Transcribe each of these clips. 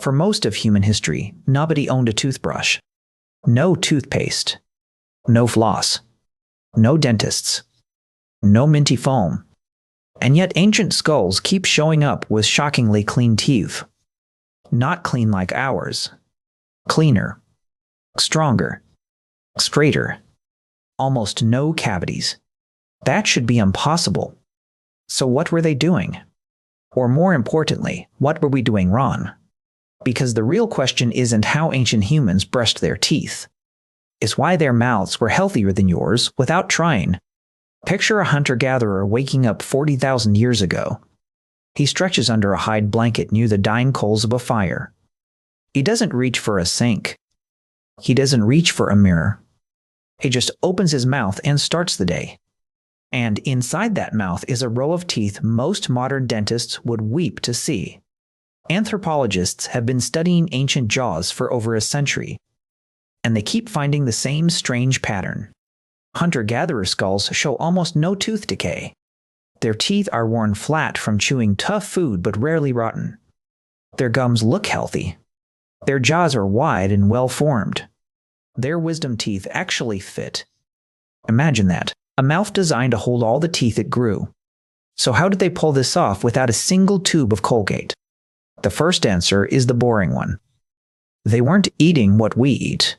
For most of human history, nobody owned a toothbrush. No toothpaste. No floss. No dentists. No minty foam. And yet ancient skulls keep showing up with shockingly clean teeth. Not clean like ours. Cleaner. Stronger. Straighter. Almost no cavities. That should be impossible. So what were they doing? Or more importantly, what were we doing wrong? Because the real question isn't how ancient humans brushed their teeth. It's why their mouths were healthier than yours without trying. Picture a hunter-gatherer waking up 40,000 years ago. He stretches under a hide blanket near the dying coals of a fire. He doesn't reach for a sink. He doesn't reach for a mirror. He just opens his mouth and starts the day. And inside that mouth is a row of teeth most modern dentists would weep to see. Anthropologists have been studying ancient jaws for over a century, and they keep finding the same strange pattern. Hunter-gatherer skulls show almost no tooth decay. Their teeth are worn flat from chewing tough food but rarely rotten. Their gums look healthy. Their jaws are wide and well-formed. Their wisdom teeth actually fit. Imagine that. A mouth designed to hold all the teeth it grew. So how did they pull this off without a single tube of Colgate? The first answer is the boring one. They weren't eating what we eat.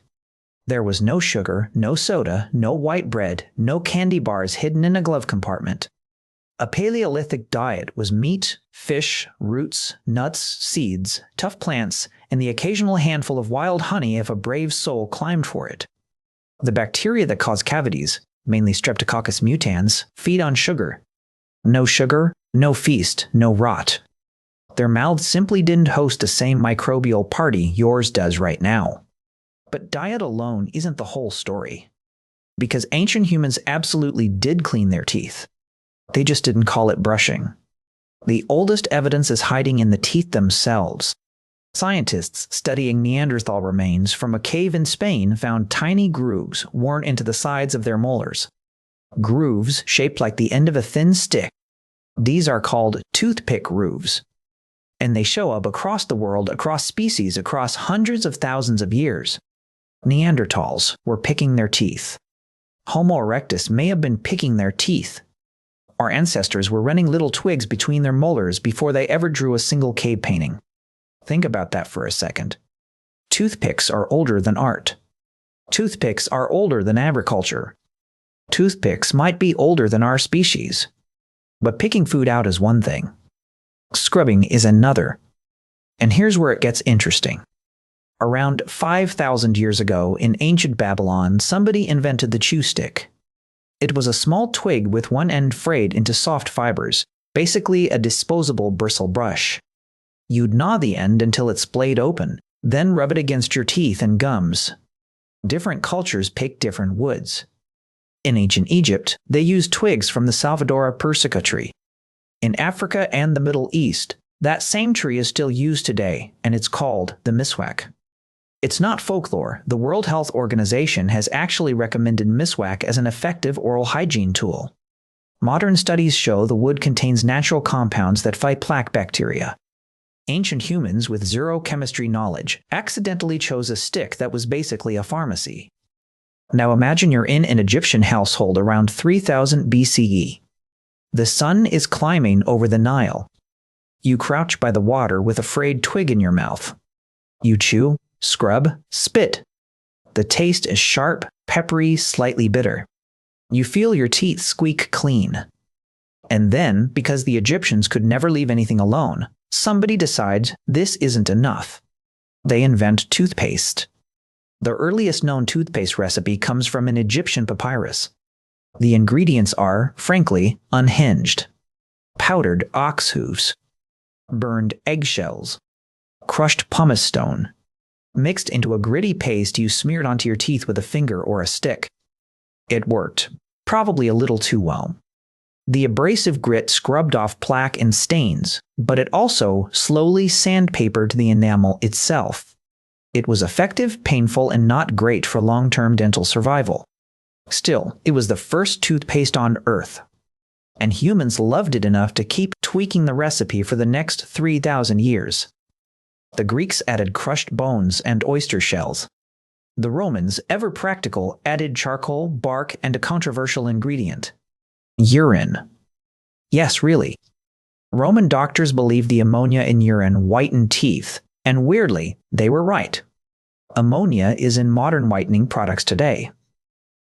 There was no sugar, no soda, no white bread, no candy bars hidden in a glove compartment. A Paleolithic diet was meat, fish, roots, nuts, seeds, tough plants, and the occasional handful of wild honey if a brave soul climbed for it. The bacteria that cause cavities, mainly Streptococcus mutans, feed on sugar. No sugar, no feast, no rot. Their mouths simply didn't host the same microbial party yours does right now. But diet alone isn't the whole story. Because ancient humans absolutely did clean their teeth. They just didn't call it brushing. The oldest evidence is hiding in the teeth themselves. Scientists studying Neanderthal remains from a cave in Spain found tiny grooves worn into the sides of their molars. Grooves shaped like the end of a thin stick. These are called toothpick grooves. And they show up across the world, across species, across hundreds of thousands of years. Neanderthals were picking their teeth. Homo erectus may have been picking their teeth. Our ancestors were running little twigs between their molars before they ever drew a single cave painting. Think about that for a second. Toothpicks are older than art. Toothpicks are older than agriculture. Toothpicks might be older than our species. But picking food out is one thing. Scrubbing is another. And here's where it gets interesting. Around 5,000 years ago in ancient Babylon, somebody invented the chew stick. It was a small twig with one end frayed into soft fibers, basically a disposable bristle brush. You'd gnaw the end until it splayed open, then rub it against your teeth and gums. Different cultures pick different woods. In ancient Egypt, they used twigs from the Salvadora persica tree. In Africa and the Middle East, that same tree is still used today, and it's called the miswak. It's not folklore. The World Health Organization has actually recommended miswak as an effective oral hygiene tool. Modern studies show the wood contains natural compounds that fight plaque bacteria. Ancient humans with zero chemistry knowledge accidentally chose a stick that was basically a pharmacy. Now imagine you're in an Egyptian household around 3000 BCE. The sun is climbing over the Nile. You crouch by the water with a frayed twig in your mouth. You chew, scrub, spit. The taste is sharp, peppery, slightly bitter. You feel your teeth squeak clean. And then, because the Egyptians could never leave anything alone, somebody decides this isn't enough. They invent toothpaste. The earliest known toothpaste recipe comes from an Egyptian papyrus. The ingredients are, frankly, unhinged. Powdered ox hooves, burned eggshells, crushed pumice stone, mixed into a gritty paste you smeared onto your teeth with a finger or a stick. It worked, probably a little too well. The abrasive grit scrubbed off plaque and stains, but it also slowly sandpapered the enamel itself. It was effective, painful, and not great for long-term dental survival. Still, it was the first toothpaste on Earth. And humans loved it enough to keep tweaking the recipe for the next 3,000 years. The Greeks added crushed bones and oyster shells. The Romans, ever practical, added charcoal, bark, and a controversial ingredient: urine. Yes, really. Roman doctors believed the ammonia in urine whitened teeth, and weirdly, they were right. Ammonia is in modern whitening products today.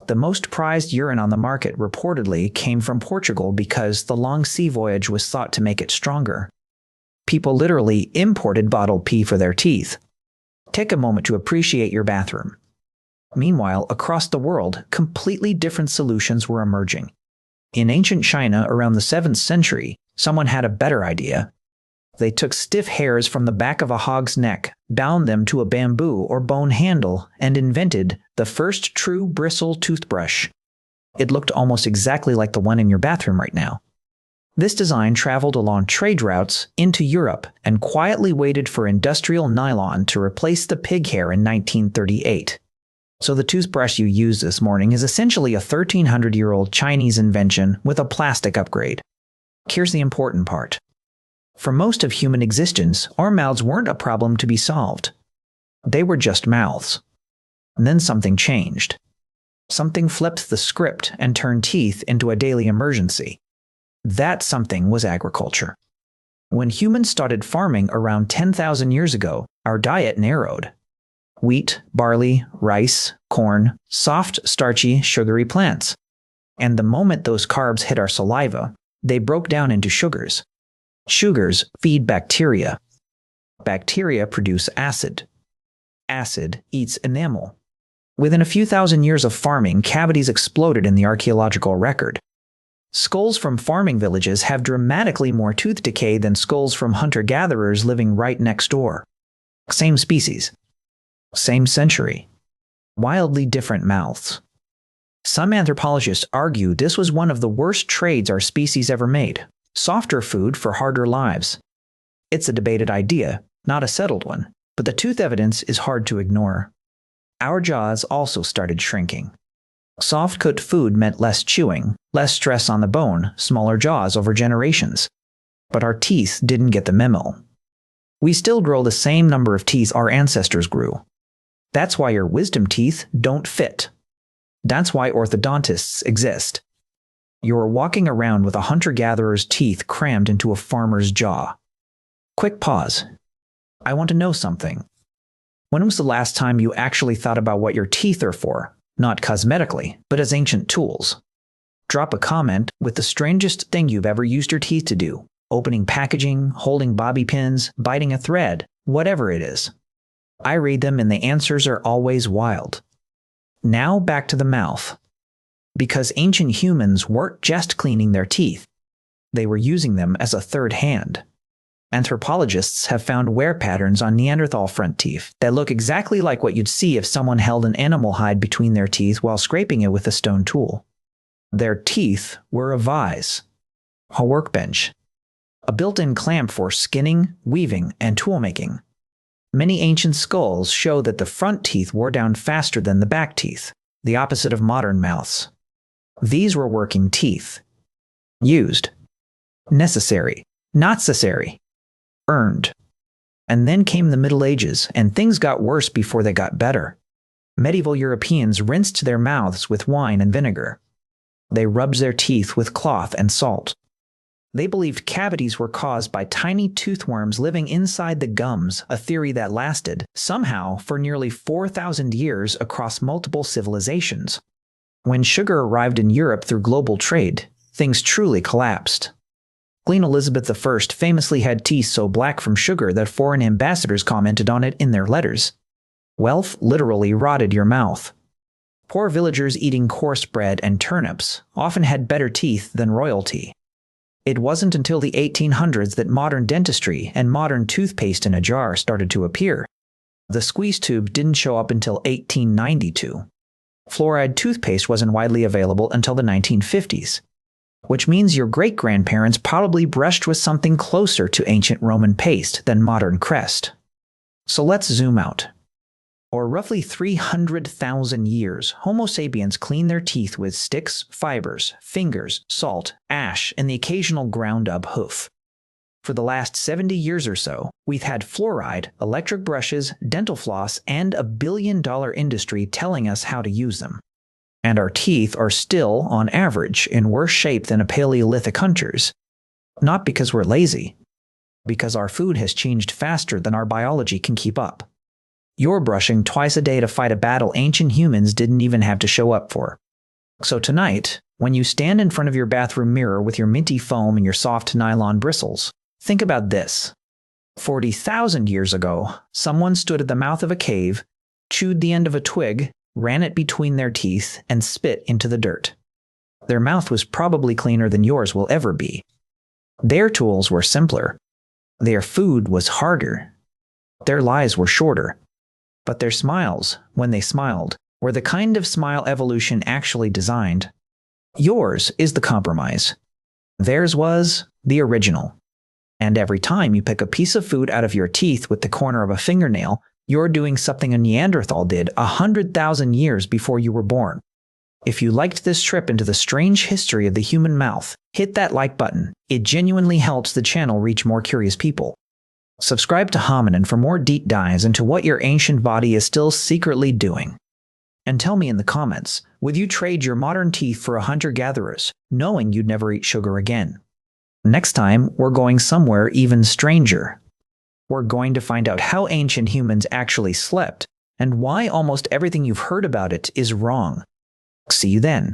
The most prized urine on the market reportedly came from Portugal because the long sea voyage was thought to make it stronger. People literally imported bottled pee for their teeth. Take a moment to appreciate your bathroom. Meanwhile, across the world, completely different solutions were emerging. In ancient China around the 7th century, someone had a better idea. They took stiff hairs from the back of a hog's neck, bound them to a bamboo or bone handle, and invented the first true bristle toothbrush. It looked almost exactly like the one in your bathroom right now. This design traveled along trade routes into Europe and quietly waited for industrial nylon to replace the pig hair in 1938. So the toothbrush you use this morning is essentially a 1,300-year-old Chinese invention with a plastic upgrade. Here's the important part. For most of human existence, our mouths weren't a problem to be solved. They were just mouths. And then something changed. Something flipped the script and turned teeth into a daily emergency. That something was agriculture. When humans started farming around 10,000 years ago, our diet narrowed. Wheat, barley, rice, corn, soft, starchy, sugary plants. And the moment those carbs hit our saliva, they broke down into sugars. Sugars feed bacteria. Bacteria produce acid. Acid eats enamel. Within a few thousand years of farming, cavities exploded in the archaeological record. Skulls from farming villages have dramatically more tooth decay than skulls from hunter-gatherers living right next door. Same species. Same century. Wildly different mouths. Some anthropologists argue this was one of the worst trades our species ever made. Softer food for harder lives. It's a debated idea, not a settled one, but the tooth evidence is hard to ignore. Our jaws also started shrinking. Soft-cooked food meant less chewing, less stress on the bone, smaller jaws over generations. But our teeth didn't get the memo. We still grow the same number of teeth our ancestors grew. That's why your wisdom teeth don't fit. That's why orthodontists exist. You're walking around with a hunter-gatherer's teeth crammed into a farmer's jaw. Quick pause. I want to know something. When was the last time you actually thought about what your teeth are for, not cosmetically, but as ancient tools? Drop a comment with the strangest thing you've ever used your teeth to do. Opening packaging, holding bobby pins, biting a thread, whatever it is. I read them and the answers are always wild. Now back to the mouth. Because ancient humans weren't just cleaning their teeth. They were using them as a third hand. Anthropologists have found wear patterns on Neanderthal front teeth that look exactly like what you'd see if someone held an animal hide between their teeth while scraping it with a stone tool. Their teeth were a vise, a workbench, a built-in clamp for skinning, weaving, and tool-making. Many ancient skulls show that the front teeth wore down faster than the back teeth, the opposite of modern mouths. These were working teeth. Used. Necessary. Not necessary. Earned. And then came the Middle Ages, and things got worse before they got better. Medieval Europeans rinsed their mouths with wine and vinegar. They rubbed their teeth with cloth and salt. They believed cavities were caused by tiny toothworms living inside the gums, a theory that lasted, somehow, for nearly 4,000 years across multiple civilizations. When sugar arrived in Europe through global trade, things truly collapsed. Queen Elizabeth I famously had teeth so black from sugar that foreign ambassadors commented on it in their letters. Wealth literally rotted your mouth. Poor villagers eating coarse bread and turnips often had better teeth than royalty. It wasn't until the 1800s that modern dentistry and modern toothpaste in a jar started to appear. The squeeze tube didn't show up until 1892. Fluoride toothpaste wasn't widely available until the 1950s, which means your great-grandparents probably brushed with something closer to ancient Roman paste than modern crest. So let's zoom out. For roughly 300,000 years, Homo sapiens cleaned their teeth with sticks, fibers, fingers, salt, ash, and the occasional ground-up hoof. For the last 70 years or so, we've had fluoride, electric brushes, dental floss, and a billion-dollar industry telling us how to use them. And our teeth are still, on average, in worse shape than a Paleolithic hunter's. Not because we're lazy, because our food has changed faster than our biology can keep up. You're brushing twice a day to fight a battle ancient humans didn't even have to show up for. So tonight, when you stand in front of your bathroom mirror with your minty foam and your soft nylon bristles, think about this. 40,000 years ago, someone stood at the mouth of a cave, chewed the end of a twig, ran it between their teeth, and spit into the dirt. Their mouth was probably cleaner than yours will ever be. Their tools were simpler. Their food was harder. Their lives were shorter. But their smiles, when they smiled, were the kind of smile evolution actually designed. Yours is the compromise. Theirs was the original. And every time you pick a piece of food out of your teeth with the corner of a fingernail, you're doing something a Neanderthal did 100,000 years before you were born. If you liked this trip into the strange history of the human mouth, hit that like button. It genuinely helps the channel reach more curious people. Subscribe to Hominin for more deep dives into what your ancient body is still secretly doing. And tell me in the comments, would you trade your modern teeth for a hunter-gatherer's, knowing you'd never eat sugar again? Next time, we're going somewhere even stranger. We're going to find out how ancient humans actually slept, and why almost everything you've heard about it is wrong. See you then.